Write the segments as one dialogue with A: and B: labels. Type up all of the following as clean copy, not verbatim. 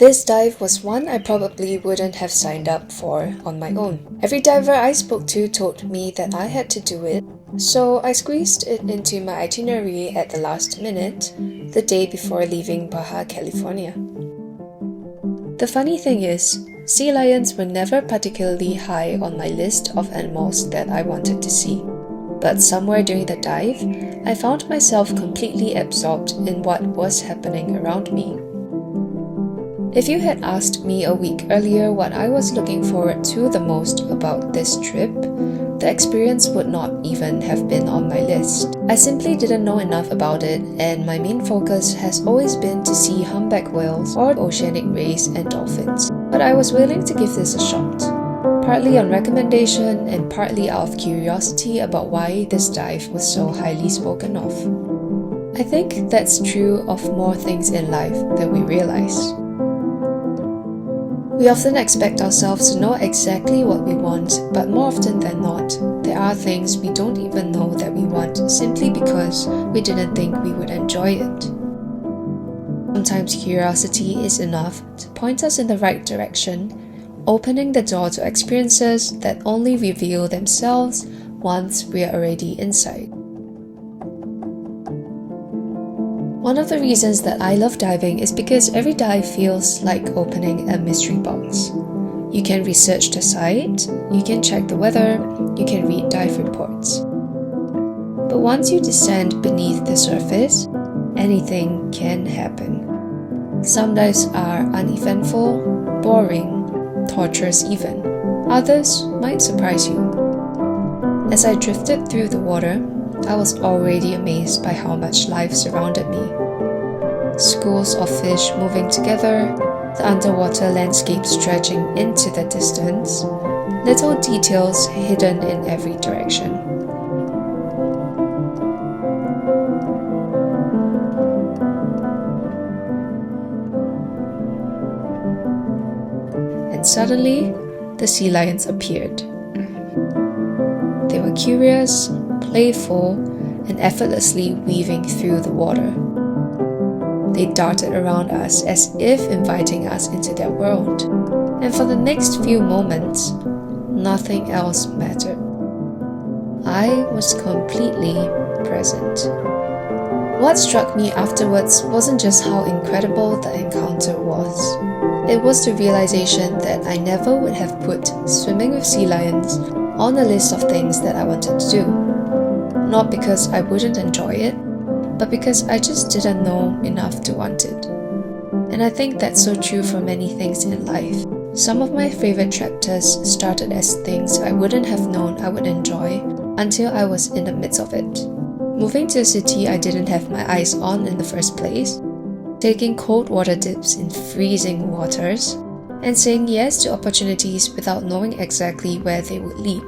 A: This dive was one I probably wouldn't have signed up for on my own. Every diver I spoke to told me that I had to do it, so I squeezed it into my itinerary at the last minute, the day before leaving Baja California. The funny thing is, sea lions were never particularly high on my list of animals that I wanted to see. But somewhere during the dive, I found myself completely absorbed in what was happening around me. If you had asked me a week earlier what I was looking forward to the most about this trip, the experience would not even have been on my list. I simply didn't know enough about it, and my main focus has always been to see humpback whales or oceanic rays and dolphins. But I was willing to give this a shot, partly on recommendation and partly out of curiosity about why this dive was so highly spoken of. I think that's true of more things in life than we realize. We often expect ourselves to know exactly what we want, but more often than not, there are things we don't even know that we want simply because we didn't think we would enjoy it. Sometimes curiosity is enough to point us in the right direction, opening the door to experiences that only reveal themselves once we are already inside. One of the reasons that I love diving is because every dive feels like opening a mystery box. You can research the site, you can check the weather, you can read dive reports. But once you descend beneath the surface, anything can happen. Some dives are uneventful, boring, torturous even. Others might surprise you. As I drifted through the water, I was already amazed by how much life surrounded me. Schools of fish moving together, the underwater landscape stretching into the distance, little details hidden in every direction. And suddenly, the sea lions appeared. They were curious, playful, and effortlessly weaving through the water. They darted around us as if inviting us into their world, and for the next few moments, nothing else mattered. I was completely present. What struck me afterwards wasn't just how incredible the encounter was. It was the realization that I never would have put swimming with sea lions on the list of things that I wanted to do. Not because I wouldn't enjoy it, but because I just didn't know enough to want it. And I think that's so true for many things in life. Some of my favorite chapters started as things I wouldn't have known I would enjoy until I was in the midst of it. Moving to a city I didn't have my eyes on in the first place, taking cold water dips in freezing waters, and saying yes to opportunities without knowing exactly where they would lead.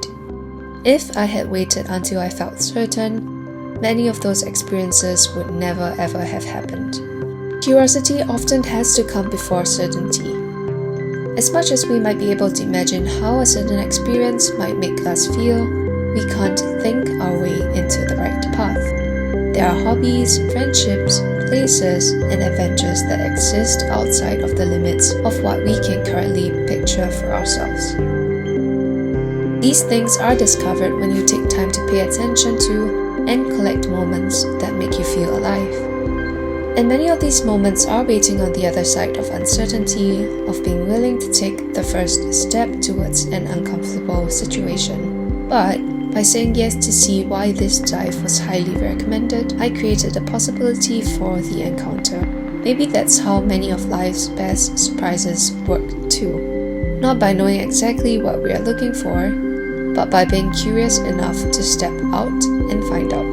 A: If I had waited until I felt certain, many of those experiences would never ever have happened. Curiosity often has to come before certainty. As much as we might be able to imagine how a certain experience might make us feel, we can't think our way into the right path. There are hobbies, friendships, places, and adventures that exist outside of the limits of what we can currently picture for ourselves. These things are discovered when you take time to pay attention to and collect moments that make you feel alive. And many of these moments are waiting on the other side of uncertainty, of being willing to take the first step towards an uncomfortable situation. But by saying yes to see why this dive was highly recommended, I created a possibility for the encounter. Maybe that's how many of life's best surprises work too. Not by knowing exactly what we are looking for, but by being curious enough to step out and find out.